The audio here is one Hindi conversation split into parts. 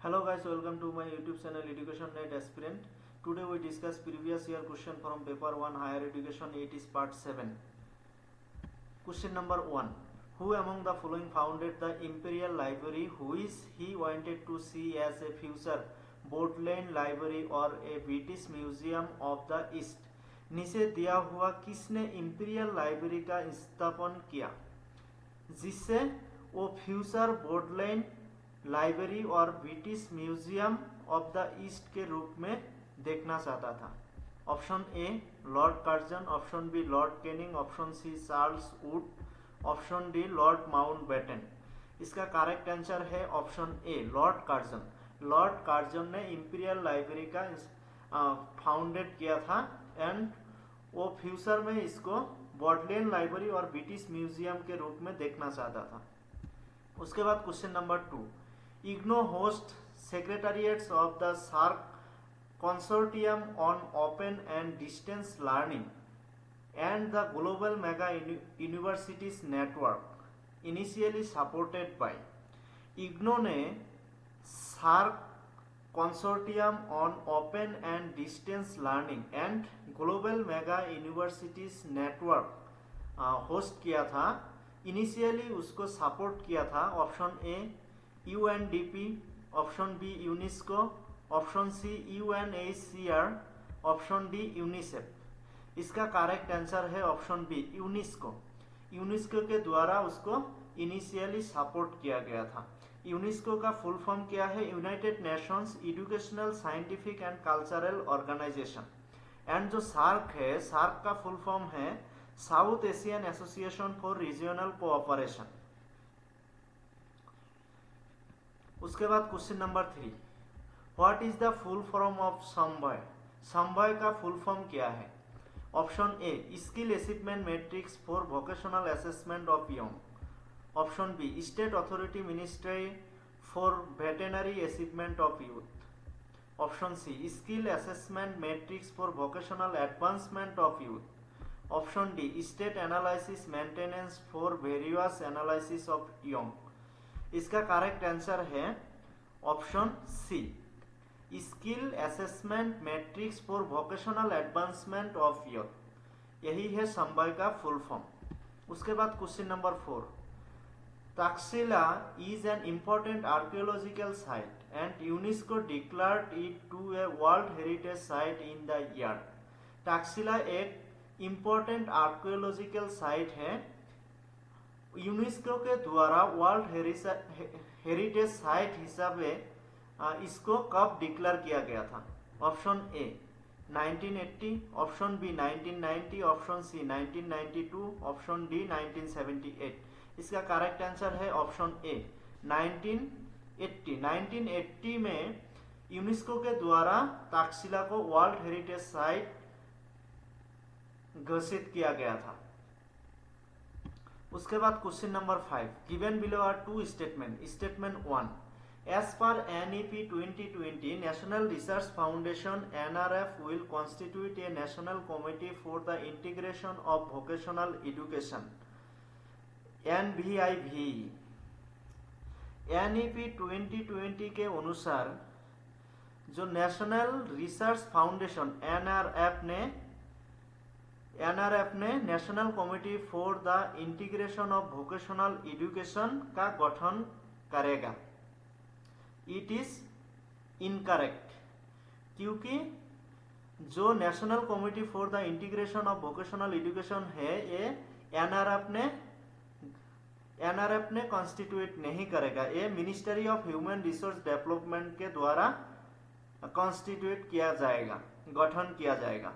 Hello guys, welcome to my YouTube channel Education Net Aspirant. Today we discuss previous year question from paper 1 Higher Education. It is part 7. Question number 1. Who among the following founded the Imperial Library? Who is he wanted to see as a future Bodleian Library or a British Museum of the East? नीचे दिया हुआ किसने इंपीरियल लाइब्रेरी का स्थापन किया जिससे वो फ्यूचर बोडलैंड लाइब्रेरी और British Museum of the East के रूप में देखना चाहता था? Option A Lord Curzon, option B Lord Canning, option C Charles Wood, option D Lord Mountbatten. इसका करेक्ट आंसर है option A Lord Curzon. Lord Curzon ने इंपीरियल लाइब्रेरी का फाउंडेड किया था एंड वो फ्यूचर में इसको बोडलेन लाइब्रेरी और ब्रिटिश म्यूजियम के रूप में देखना चाहता था। उसके बाद question number 2. IGNOU host secretariats of the SAARC consortium on open and distance learning and the global mega universities network initially supported by. IGNOU ने SAARC consortium on open and distance learning and global mega universities network host किया था। इनिशियली उसको सपोर्ट किया था option A UNDP, option B UNESCO, option C UNHCR, option D UNICEF. इसका करेक्ट आंसर है ऑप्शन बी यूनेस्को। यूनेस्को के द्वारा उसको इनिशियली सपोर्ट किया गया था। यूनेस्को का फुल फॉर्म क्या है? United Nations Educational Scientific and Cultural Organization. And जो सार्क है, सार्क का फुल फॉर्म है South Asian Association for Regional Cooperation. उसके बाद question number 3. What is the full form of Samvay? Samvay का फुल फॉर्म क्या है? Option A skill achievement matrix for vocational assessment of young, option B state authority ministry for veterinary achievement of youth, option C skill assessment matrix for vocational advancement of youth, option D state analysis maintenance for various analysis of young. इसका करेक्ट आंसर है option C skill assessment matrix for vocational advancement of youth. यही है समवाय का फुल फॉर्म। उसके बाद question number 4. Taxila is an important archaeological site and UNESCO declared it to a World Heritage Site in the year. Taxila एक इम्पोर्टेंट आर्कियोलॉजिकल साइट है, यूनेस्को के द्वारा वर्ल्ड हेरिटेज साइट हिसाब इसको कब डिक्लेयर किया गया था? Option A 1980, option B 1990, option C 1992, option D 1978। इसका करेक्ट आंसर है ऑप्शन ए 1980। 1980 में यूनेस्को के द्वारा तक्षशिला को वर्ल्ड हेरिटेज साइट घोषित किया गया था। उसके बाद question number 5. Given below are two statement. Statement 1. As per NEP 2020 National Research Foundation NRF will constitute a national committee for the integration of vocational education NVIV। NEP 2020 के अनुसार जो नेशनल रिसर्च फाउंडेशन NRF ने National Committee for the Integration of Vocational Education का गठन करेगा। इट इज इनकरेक्ट, क्योंकि जो National Committee for the Integration of Vocational Education है ये NRF ने कॉन्स्टिट्यूट नहीं करेगा। ये Ministry of Human Resource Development के द्वारा कॉन्स्टिट्यूट किया जाएगा, गठन किया जाएगा।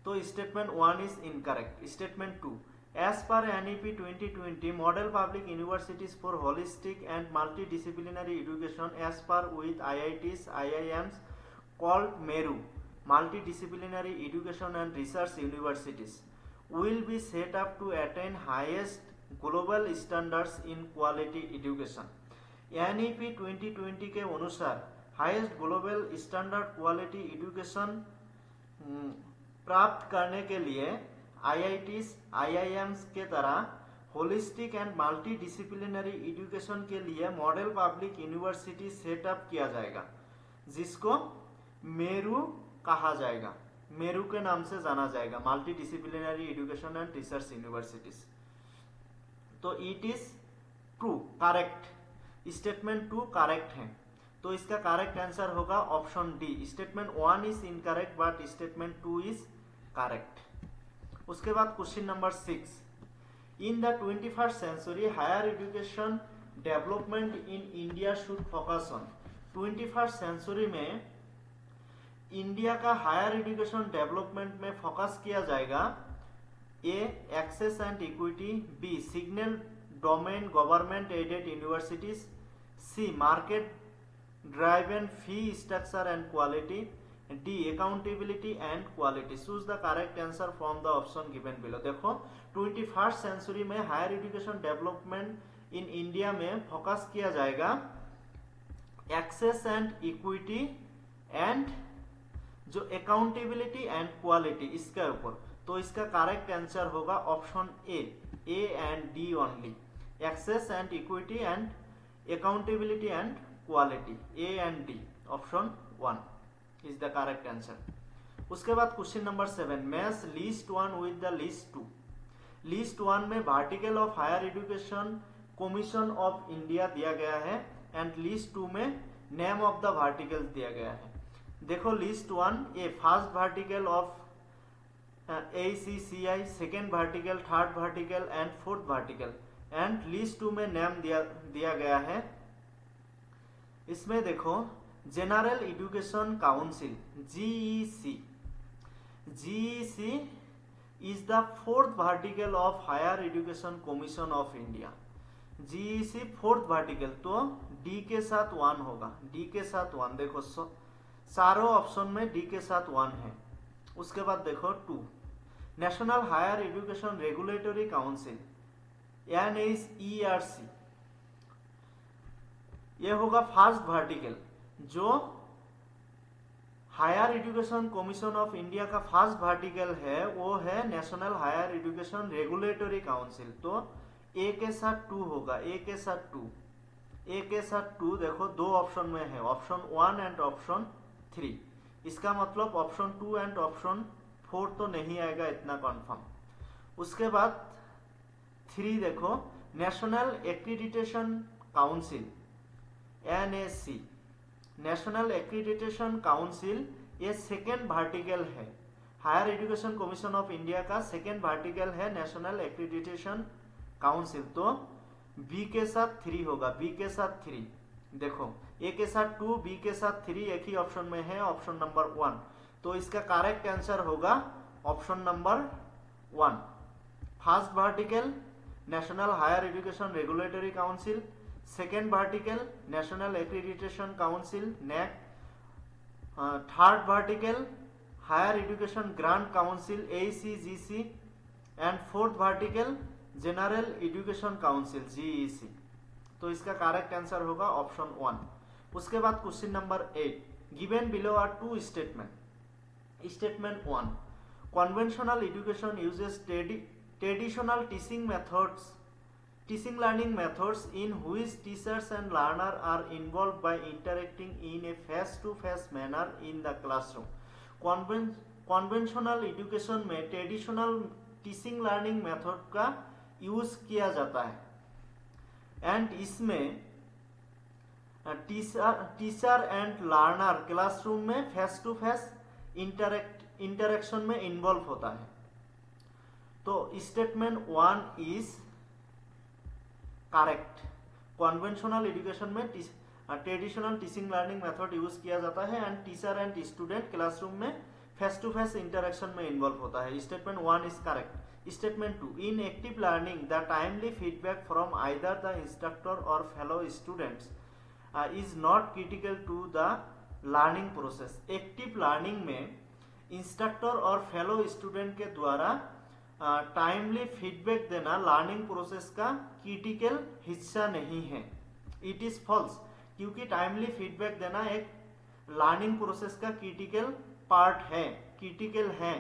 तो statement 1 is incorrect. Statement 2. As per NEP 2020 model public universities for holistic and multidisciplinary education at par with IITs, IIMs called MERU multidisciplinary education and research universities will be set up to attain highest global standards in quality education। NEP 2020 के अनुसार highest global standard quality education प्राप्त करने के लिए IITs, IIMs के तरह holistic and multi disciplinary education के लिए मॉडल पब्लिक यूनिवर्सिटी सेटअप किया जाएगा, जिसको मेरू कहा जाएगा, मेरू के नाम से जाना जाएगा, multidisciplinary education and research universities. तो it is true, correct, statement 2 correct है, तो इसका करेक्ट आंसर होगा option D. Statement 1 is incorrect but statement 2 is correct. उसके बाद question number 6, in the 21st century higher education development in India should focus on. 21st century में इंडिया का हायर एजुकेशन डेवलपमेंट में फोकस किया जाएगा। A, access and equity, B, signal domain government aided universities, C, market driven fee structure and quality, D, accountability and quality. Choose the correct answer from the option given below. देखो 21st सेंचुरी में higher education development in India में फोकस किया जाएगा एक्सेस एंड इक्विटी एंड जो अकाउंटेबिलिटी एंड क्वालिटी, इसके ऊपर। तो इसका करेक्ट आंसर होगा option A and D only, access and equity and accountability and quality, A and D, option 1 is the correct answer. उसके बाद question number 7, match list 1 with the list 2। List 1 में vertical of Higher Education Commission of India दिया गया है एंड लिस्ट 2 में नेम ऑफ द वर्टिकल दिया गया है। देखो list 1, A, first vertical of ACCI, second vertical, third vertical and fourth vertical, and list 2 में नेम दिया गया है। इसमें देखो General Education Council GEC is the fourth vertical of Higher Education Commission of India. GEC fourth vertical, तो डी के साथ 1 होगा, डी के साथ 1। देखो सारों ऑप्शन में डी के साथ 1 है। उसके बाद देखो 2, National Higher Education Regulatory Council NHERC, ये होगा फर्स्ट वर्टिकल। जो Higher Education Commission of India का फर्स्ट वर्टिकल है वो है National Higher Education Regulatory Council, तो ए के साथ 2 होगा, ए के साथ 2, ए के साथ 2। देखो 2 ऑप्शन में है, ऑप्शन 1 एंड ऑप्शन 3। इसका मतलब ऑप्शन 2 एंड ऑप्शन 4 तो नहीं आएगा, इतना कंफर्म। उसके बाद 3 देखो National Accreditation Council NAC, National Accreditation Council, ये सेकेंड वर्टिकल है। Higher Education Commission of India का सेकेंड वर्टिकल है नेशनल एक्रीडिटेशन काउंसिल, तो बी के साथ 3 होगा, बी के साथ 3। देखो ए के साथ 2, बी के साथ 3, एक ही ऑप्शन में है, ऑप्शन नंबर 1। तो इसका करेक्ट आंसर होगा option number 1। First vertical National Higher Education Regulatory Council, second vertical National Accreditation Council NAC, third vertical Higher Education Grant Council ACGC and fourth vertical General Education Council GEC। तो इसका करेक्ट आंसर होगा ऑप्शन 1। उसके बाद question number 8, given below are 2 statement. Statement 1, conventional education uses traditional teaching learning methods in which teachers and learner are involved by interacting in a face-to-face manner in the classroom। Conventional education में ट्रेडिशनल टीचिंग लर्निंग मेथड का यूज किया जाता है एंड इसमें टीचर एंड लर्नर क्लासरूम में फेस टू फेस इंटरेक्शन में इन्वॉल्व होता है। तो statement 1 is correct. Conventional education में traditional teaching learning method use किया जाता है and teacher and student classroom में फेस टू फेस इंटरेक्शन में इन्वॉल्व होता है। Statement 1 is correct. Statement 2, in active learning the timely feedback from either the instructor और fellow students is not critical to the learning process. Active learning में इंस्ट्रक्टर और फेलो स्टूडेंट के द्वारा टाइमली फीडबैक देना लर्निंग प्रोसेस का क्रिटिकल हिस्सा नहीं है। इट इज फॉल्स, क्योंकि टाइमली फीडबैक देना एक लर्निंग प्रोसेस का क्रिटिकल पार्ट है, क्रिटिकल है।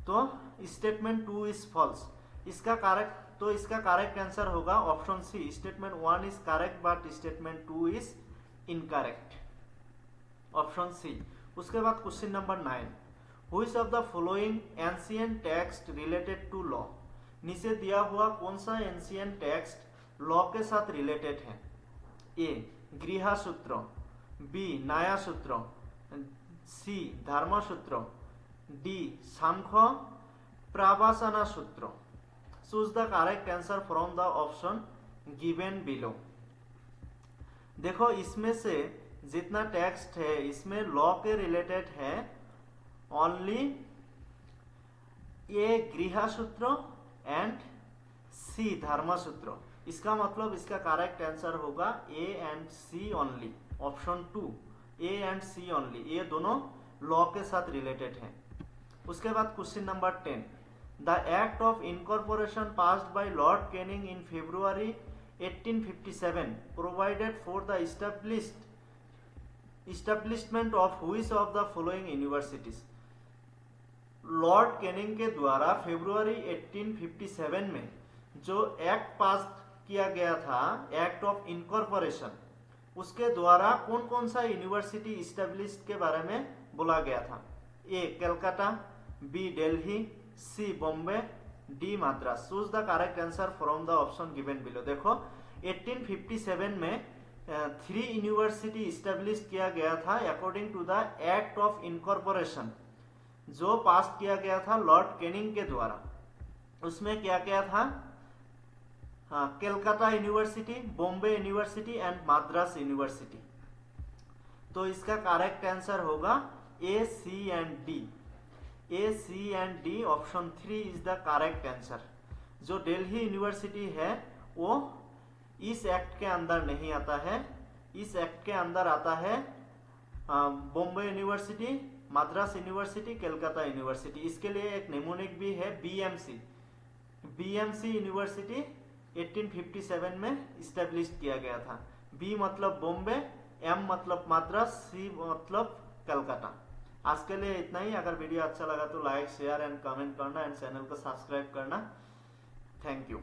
तो स्टेटमेंट 2 इज फॉल्स। इसका तो इसका करेक्ट आंसर होगा option C, statement 1 is correct but statement 2 is incorrect, option C. उसके बाद question number 9, which of the following ancient text related to law, नीचे दिया हुआ कौन सा एंशिएंट टेक्स्ट लॉ के साथ रिलेटेड है? ए गृहा सूत्र, बी न्याय सूत्र, सी धर्म सूत्र, डी सांख्य प्रवासना सूत्र। Choose the correct answer from the option given below. देखो इसमें से जितना टेक्स्ट है इसमें लॉ के रिलेटेड है ओनली ए गृहा सूत्र एंड सी धर्म सूत्र। इसका मतलब इसका करेक्ट आंसर होगा A and C only, option 2 A and C only, ये दोनों लॉ के साथ रिलेटेड है। उसके बाद question number 10, the act of incorporation passed by Lord Canning in February 1857 provided for the establishment of which of the following universities। Lord Canning के द्वारा फरवरी 1857 में जो एक्ट पास किया गया था, एक्ट ऑफ इनकॉर्पोरेशन, उसके द्वारा कौन कौन सा यूनिवर्सिटी इस्टेब्लिश के बारे में बोला गया था? A Calcutta, B Delhi, C Bombay, D Madras. Choose the correct answer from the option given below. देखो 1857 में 3 यूनिवर्सिटी इस्टेब्लिश किया गया था according to the act of incorporation जो पास किया गया था लॉर्ड कैनिंग के द्वारा। उसमें क्या क्या था? Calcutta university, Bombay university and Madras university. तो इसका करेक्ट आंसर होगा A, C and D. A, C and D, option 3 is the correct answer. जो दिल्ली यूनिवर्सिटी है वो इस एक्ट के अंदर नहीं आता है, इस एक्ट के अंदर आता है Bombay university, Madras university, Calcutta university. इसके लिए एक निमोनिक भी है बीएमसी। बीएमसी यूनिवर्सिटी 1857 में इस्टेब्लिश किया गया था। बी मतलब बॉम्बे, एम मतलब मद्रास, सी मतलब कलकत्ता। आज के लिए इतना ही। अगर वीडियो अच्छा लगा तो लाइक, शेयर एंड कमेंट करना एंड चैनल को सब्सक्राइब करना। Thank you.